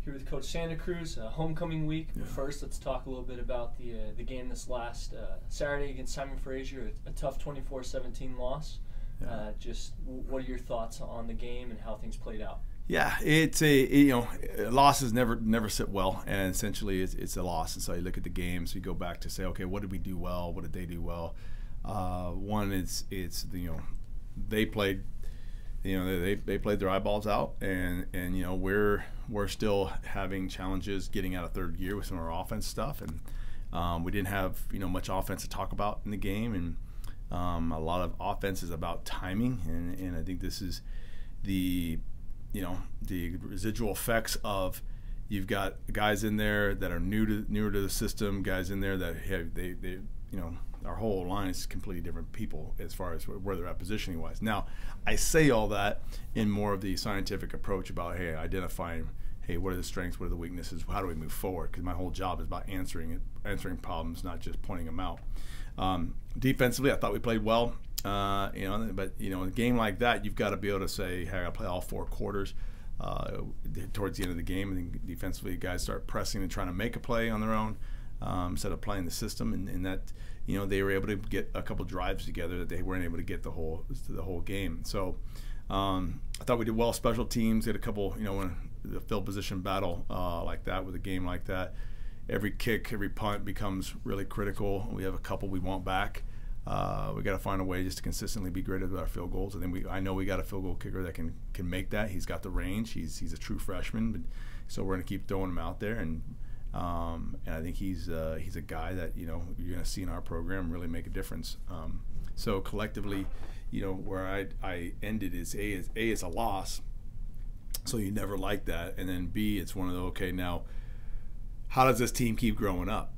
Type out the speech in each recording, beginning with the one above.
Here with Coach Santa Cruz, homecoming week. Yeah. But first, let's talk a little bit about the game this last Saturday against Simon Fraser, a tough 24-17 loss. Yeah. Just what are your thoughts on the game and how things played out? Yeah, it's losses never sit well, and essentially it's a loss. And so you look at the games, you go back to say, okay, what did we do well? What did they do well? One is they played. They played their eyeballs out, and we're still having challenges getting out of third gear with some of our offense stuff, and we didn't have much offense to talk about in the game, and a lot of offense is about timing, and I think this is the residual effects of you've got guys in there that are newer to the system, guys in there that have our whole line is completely different people as far as where they're at positioning wise. Now, I say all that in more of the scientific approach about, hey, identifying, hey, what are the strengths, what are the weaknesses, how do we move forward? Because my whole job is about answering problems, not just pointing them out. Defensively, I thought we played well, but in a game like that, you've got to be able to say, hey, I play all 4 quarters. Towards the end of the game, and then defensively, guys start pressing and trying to make a play on their own instead of playing the system, and that they were able to get a couple drives together that they weren't able to get the whole game. So I thought we did well. Special teams, had a couple, when the field position battle like that with a game like that, every kick, every punt becomes really critical. We have a couple we want back. We got to find a way just to consistently be great at our field goals. And then I know we got a field goal kicker that can make that. He's got the range. He's a true freshman, so we're going to keep throwing him out there. And I think he's a guy that you're going to see in our program really make a difference. So collectively, where I ended is A is a loss. So you never like that, and then B, it's one of the, okay, now how does this team keep growing up?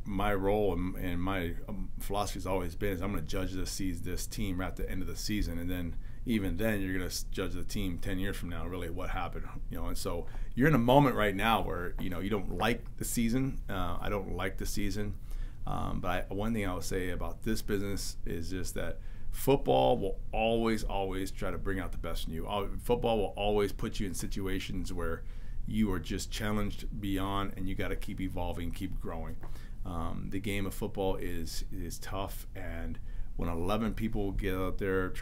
My role and my philosophy has always been is I'm going to judge this team at the end of the season, and then even then you're going to judge the team 10 years from now, really what happened. And so you're in a moment right now where you don't like the season. I don't like the season, but one thing I would say about this business is just that football will always try to bring out the best in you. Football will always put you in situations where you are just challenged beyond, and you got to keep evolving, keep growing. The game of football is tough, and when 11 people get out there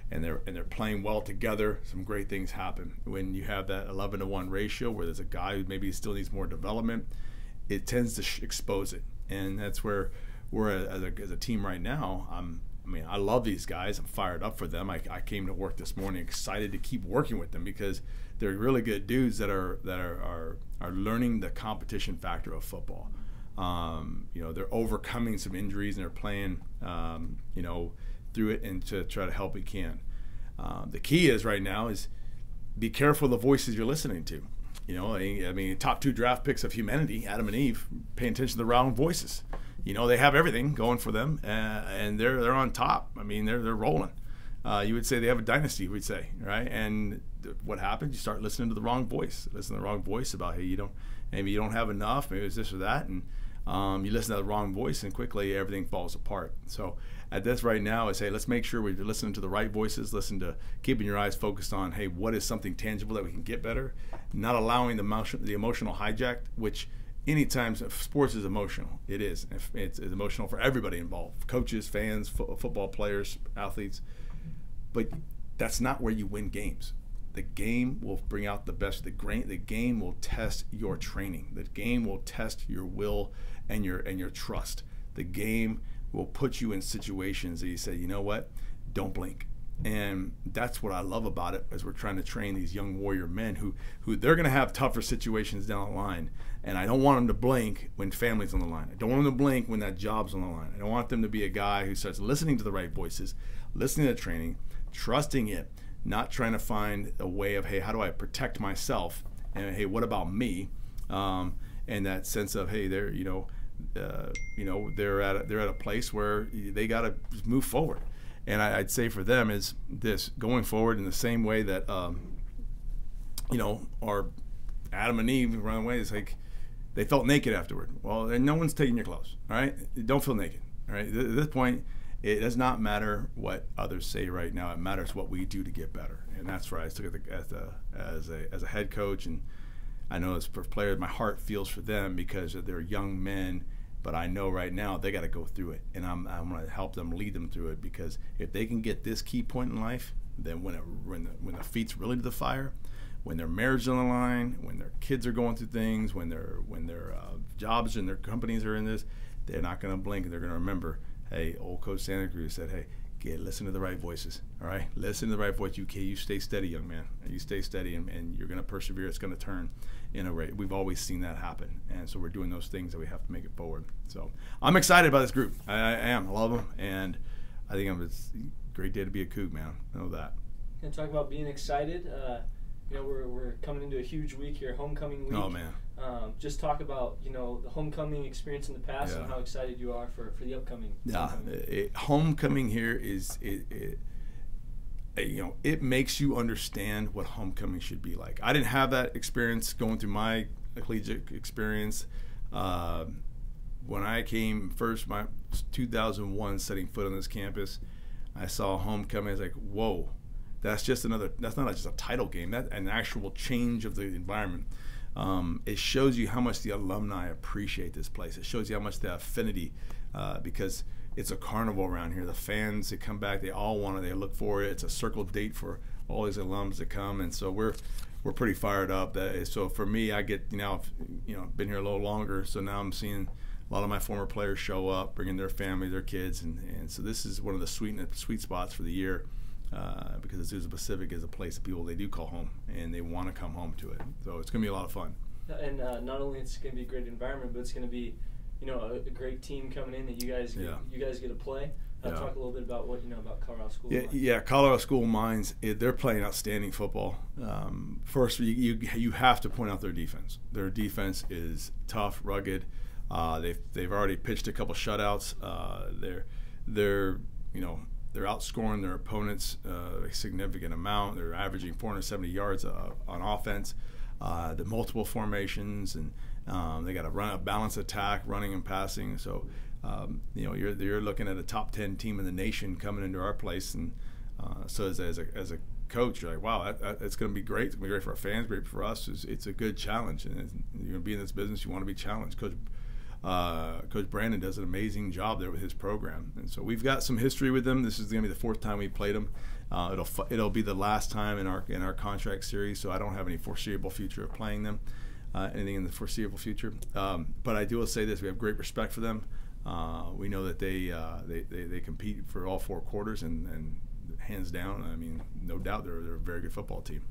and they're playing well together, some great things happen. When you have that 11-to-1 ratio where there's a guy who maybe still needs more development, it tends to expose it, and that's where we're as a team right now. I love these guys. I'm fired up for them. I came to work this morning excited to keep working with them because they're really good dudes that are learning the competition factor of football. They're overcoming some injuries and they're playing, through it and to try to help we can. The key is right now is be careful of the voices you're listening to. Top 2 draft picks of humanity, Adam and Eve, paying attention to the wrong voices. They have everything going for them, and they're on top. They're rolling. You would say they have a dynasty, we'd say, right? And what happens? You start listening to the wrong voice. Listen to the wrong voice about, hey, maybe you don't have enough, maybe it's this or that, and you listen to the wrong voice, and quickly everything falls apart. So at this right now is, hey, let's make sure we're listening to the right voices, listen to keeping your eyes focused on, hey, what is something tangible that we can get better, not allowing the emotional hijack, which anytime sports is emotional. It is. It's emotional for everybody involved, coaches, fans, football players, athletes. But that's not where you win games. The game will bring out the best. The game will test your training. The game will test your will and your trust. The game will put you in situations that you say, you know what, don't blink. And that's what I love about it, as we're trying to train these young warrior men who they're going to have tougher situations down the line. And I don't want them to blink when family's on the line. I don't want them to blink when that job's on the line. I don't want them to be a guy who starts listening to the right voices, listening to the training, trusting it, not trying to find a way of, hey, how do I protect myself? And hey, what about me? And that sense of, hey, they're at a place where they got to move forward. And I'd say for them is this, going forward in the same way that our Adam and Eve run away. It's like they felt naked afterward. Well, no one's taking your clothes. All right, don't feel naked. All right, at this point, it does not matter what others say right now. It matters what we do to get better, and that's where I took it as a head coach. And I know as for players, my heart feels for them because they're young men. But I know right now they got to go through it, and I'm going to help them, lead them through it, because if they can get this key point in life, then when the feet's really to the fire, when their marriage is on the line, when their kids are going through things, when their jobs and their companies are in this, they're not going to blink. They're going to remember, hey, old Coach Santa Cruz said, hey, listen to the right voices, all right? Listen to the right voice. You stay steady, young man. You stay steady, and you're going to persevere. It's going to turn in a rate. We've always seen that happen, and so we're doing those things that we have to make it forward. So I'm excited about this group. I am. I love them, and I think it's a great day to be a Coug, man. I know that. And talk about being excited. We're coming into a huge week here, homecoming week. Oh, man. Just talk about, the homecoming experience in the past and how excited you are for the upcoming. Homecoming here is it makes you understand what homecoming should be like. I didn't have that experience going through my collegiate experience. When I came first, my 2001, setting foot on this campus, I saw homecoming. I was like, whoa. That's not just a title game. That's an actual change of the environment. It shows you how much the alumni appreciate this place. It shows you how much the affinity, because it's a carnival around here. The fans that come back, they all want it. They look for it. It's a circle date for all these alums to come, and so we're pretty fired up. So for me, I get been here a little longer, so now I'm seeing a lot of my former players show up, bringing their family, their kids, and so this is one of the sweet spots for the year. Because Azusa Pacific is a place that people, they do call home, and they want to come home to it. So it's going to be a lot of fun. And not only it's going to be a great environment, but it's going to be, a great team coming in that you guys get to play. Talk a little bit about what you know about Colorado School of Mines. Yeah, Colorado School of Mines, they're playing outstanding football. First, you have to point out their defense. Their defense is tough, rugged. They've already pitched a couple shutouts. They're outscoring their opponents a significant amount. They're averaging 470 yards on offense. The multiple formations, and they got a balanced attack, running and passing. So you're looking at a top 10 team in the nation coming into our place, and so as a coach, you're like, wow, it's going to be great. It's going to be great for our fans, great for us. It's a good challenge, and you're going to be in this business. You want to be challenged. Coach Brandon does an amazing job there with his program, and so we've got some history with them. This is going to be the fourth time we played them. It'll be the last time in our contract series, so I don't have any foreseeable future of playing them, anything in the foreseeable future. But I do say this: we have great respect for them. We know that they compete for all four quarters, and hands down, I mean, no doubt they're a very good football team.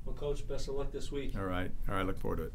Well, Coach, best of luck this week. All right, look forward to it.